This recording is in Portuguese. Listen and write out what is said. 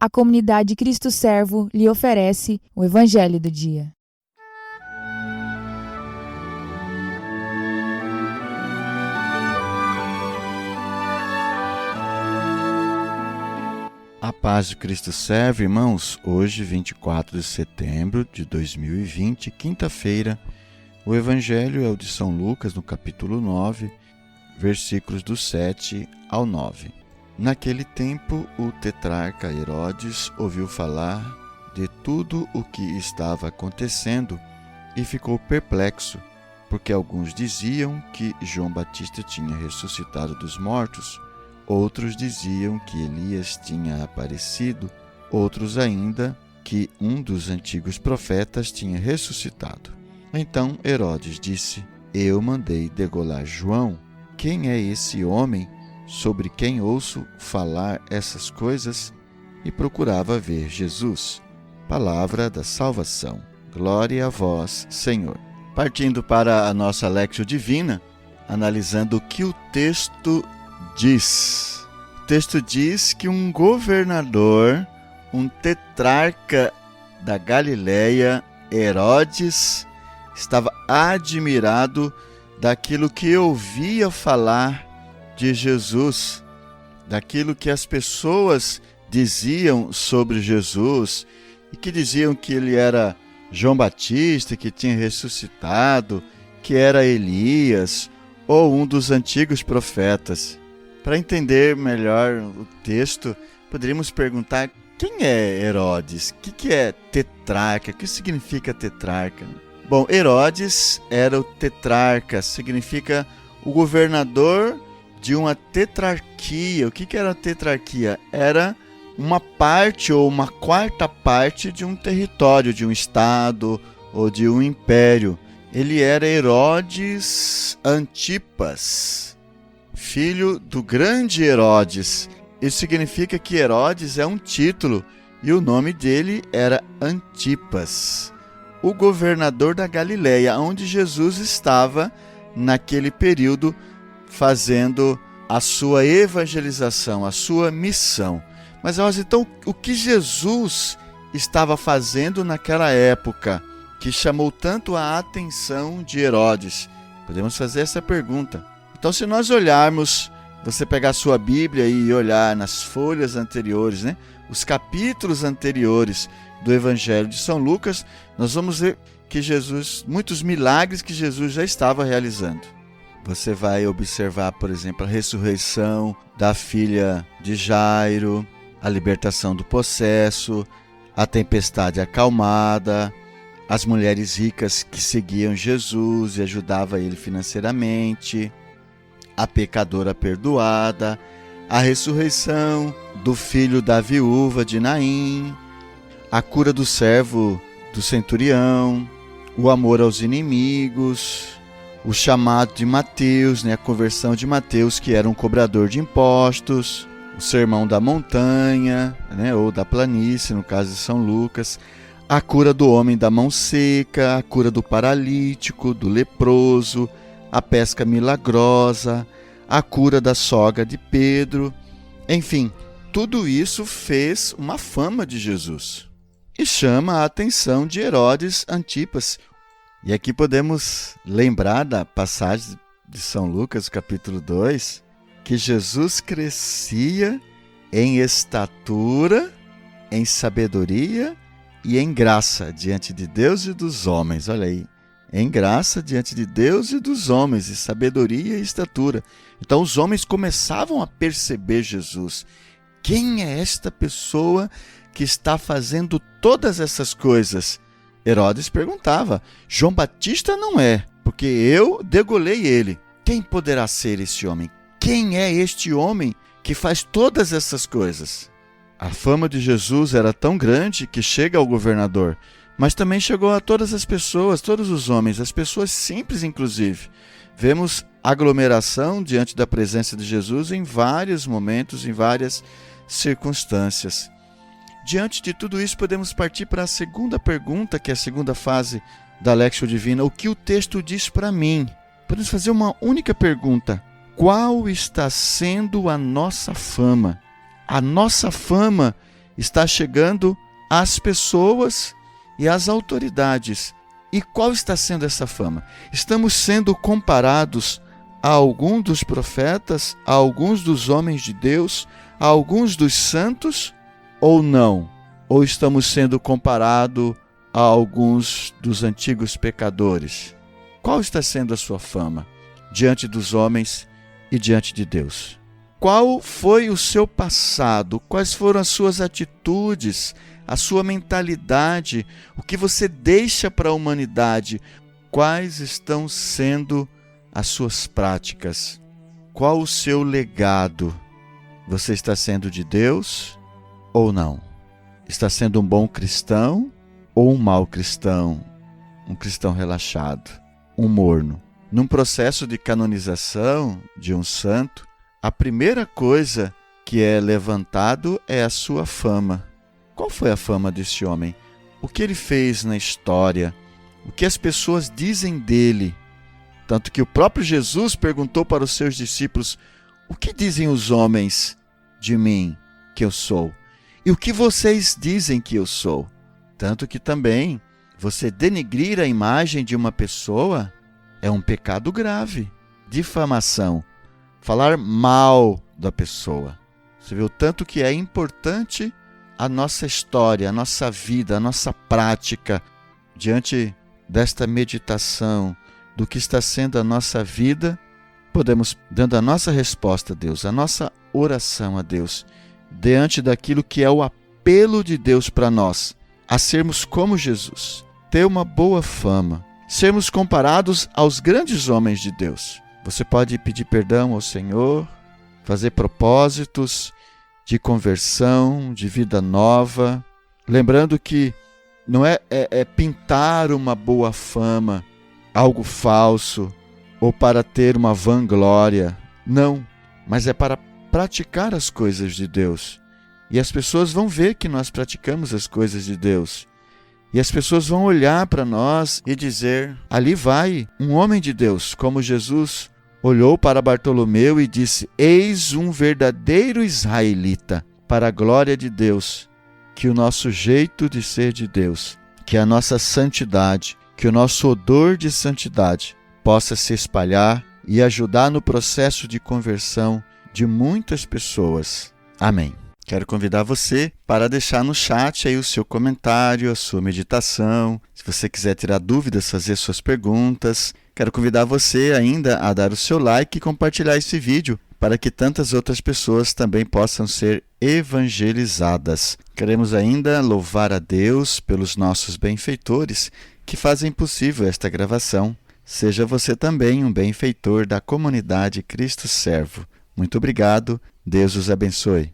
a comunidade Cristo Servo lhe oferece o Evangelho do Dia. A paz de Cristo Servo, irmãos. Hoje, 24 de setembro de 2020, quinta-feira, o Evangelho é o de São Lucas, no capítulo 9, versículos do 7 ao 9. Naquele tempo, o tetrarca Herodes ouviu falar de tudo o que estava acontecendo e ficou perplexo, porque alguns diziam que João Batista tinha ressuscitado dos mortos, outros diziam que Elias tinha aparecido, outros ainda que um dos antigos profetas tinha ressuscitado. Então Herodes disse: Eu mandei degolar João. Quem é esse homem sobre quem ouço falar essas coisas? E procurava ver Jesus. Palavra da salvação. Glória a vós, Senhor. Partindo para a nossa Léxio Divina, analisando o que o texto diz. O texto diz que um governador, um tetrarca da Galileia, Herodes, estava admirado daquilo que ouvia falar de Jesus, daquilo que as pessoas diziam sobre Jesus e que diziam que ele era João Batista, que tinha ressuscitado, que era Elias ou um dos antigos profetas. Para entender melhor o texto, poderíamos perguntar: quem é Herodes? O que é tetrarca? O que significa tetrarca? Bom, Herodes era o tetrarca, significa o governador de uma tetrarquia. O que era a tetrarquia? Era uma parte ou uma quarta parte de um território, de um estado ou de um império. Ele era Herodes Antipas, filho do grande Herodes. Isso significa que Herodes é um título e o nome dele era Antipas, o governador da Galileia, onde Jesus estava naquele período fazendo a sua evangelização, a sua missão. Mas então, o que Jesus estava fazendo naquela época que chamou tanto a atenção de Herodes? Podemos fazer essa pergunta. Então, se nós olharmos, você pegar a sua Bíblia e olhar nas folhas anteriores, os capítulos anteriores do Evangelho de São Lucas, nós vamos ver que muitos milagres que Jesus já estava realizando. Você vai observar, por exemplo, a ressurreição da filha de Jairo, a libertação do possesso, a tempestade acalmada, as mulheres ricas que seguiam Jesus e ajudavam ele financeiramente, a pecadora perdoada, a ressurreição do filho da viúva de Naim, a cura do servo do centurião, o amor aos inimigos, o chamado de Mateus, a conversão de Mateus, que era um cobrador de impostos, o sermão da montanha, ou da planície, no caso de São Lucas, a cura do homem da mão seca, a cura do paralítico, do leproso, a pesca milagrosa, a cura da sogra de Pedro. Enfim, tudo isso fez uma fama de Jesus e chama a atenção de Herodes Antipas. E aqui podemos lembrar da passagem de São Lucas, capítulo 2, que Jesus crescia em estatura, em sabedoria e em graça diante de Deus e dos homens. Olha aí, em graça diante de Deus e dos homens, e sabedoria e estatura. Então os homens começavam a perceber Jesus. Quem é esta pessoa que está fazendo todas essas coisas? Herodes perguntava: João Batista não é, porque eu degolei ele. Quem poderá ser esse homem? Quem é este homem que faz todas essas coisas? A fama de Jesus era tão grande que chega ao governador, mas também chegou a todas as pessoas, todos os homens, as pessoas simples inclusive. Vemos aglomeração diante da presença de Jesus em vários momentos, em várias circunstâncias. Diante de tudo isso, podemos partir para a segunda pergunta, que é a segunda fase da Léxio Divina. O que o texto diz para mim? Podemos fazer uma única pergunta: qual está sendo a nossa fama? A nossa fama está chegando às pessoas e às autoridades. E qual está sendo essa fama? Estamos sendo comparados a algum dos profetas, a alguns dos homens de Deus, a alguns dos santos ou não? Ou estamos sendo comparados a alguns dos antigos pecadores? Qual está sendo a sua fama diante dos homens e diante de Deus? Qual foi o seu passado? Quais foram as suas atitudes, a sua mentalidade? O que você deixa para a humanidade? Quais estão sendo as suas práticas? Qual o seu legado? Você está sendo de Deus ou não? Está sendo um bom cristão ou um mau cristão? Um cristão relaxado, um morno? Num processo de canonização de um santo, a primeira coisa que é levantado é a sua fama. Qual foi a fama desse homem? O que ele fez na história? O que as pessoas dizem dele? Tanto que o próprio Jesus perguntou para os seus discípulos: o que dizem os homens de mim que eu sou? E o que vocês dizem que eu sou? Tanto que também você denegrir a imagem de uma pessoa é um pecado grave. Difamação. Falar mal da pessoa. Você viu tanto que é importante a nossa história, a nossa vida, a nossa prática diante desta meditação do que está sendo a nossa vida. Podemos, dando a nossa resposta a Deus, a nossa oração a Deus, diante daquilo que é o apelo de Deus para nós, a sermos como Jesus, ter uma boa fama, sermos comparados aos grandes homens de Deus. Você pode pedir perdão ao Senhor, fazer propósitos de conversão, de vida nova, lembrando que não é pintar uma boa fama, algo falso, ou para ter uma vanglória. Não, mas é para praticar as coisas de Deus. E as pessoas vão ver que nós praticamos as coisas de Deus. E as pessoas vão olhar para nós e dizer: ali vai um homem de Deus, como Jesus olhou para Bartolomeu e disse: eis um verdadeiro israelita, para a glória de Deus. Que o nosso jeito de ser de Deus, que a nossa santidade, que o nosso odor de santidade possa se espalhar e ajudar no processo de conversão de muitas pessoas. Amém. Quero convidar você para deixar no chat aí o seu comentário, a sua meditação. Se você quiser tirar dúvidas, fazer suas perguntas. Quero convidar você ainda a dar o seu like e compartilhar esse vídeo para que tantas outras pessoas também possam ser evangelizadas. Queremos ainda louvar a Deus pelos nossos benfeitores que fazem possível esta gravação. Seja você também um benfeitor da comunidade Cristo Servo. Muito obrigado. Deus os abençoe.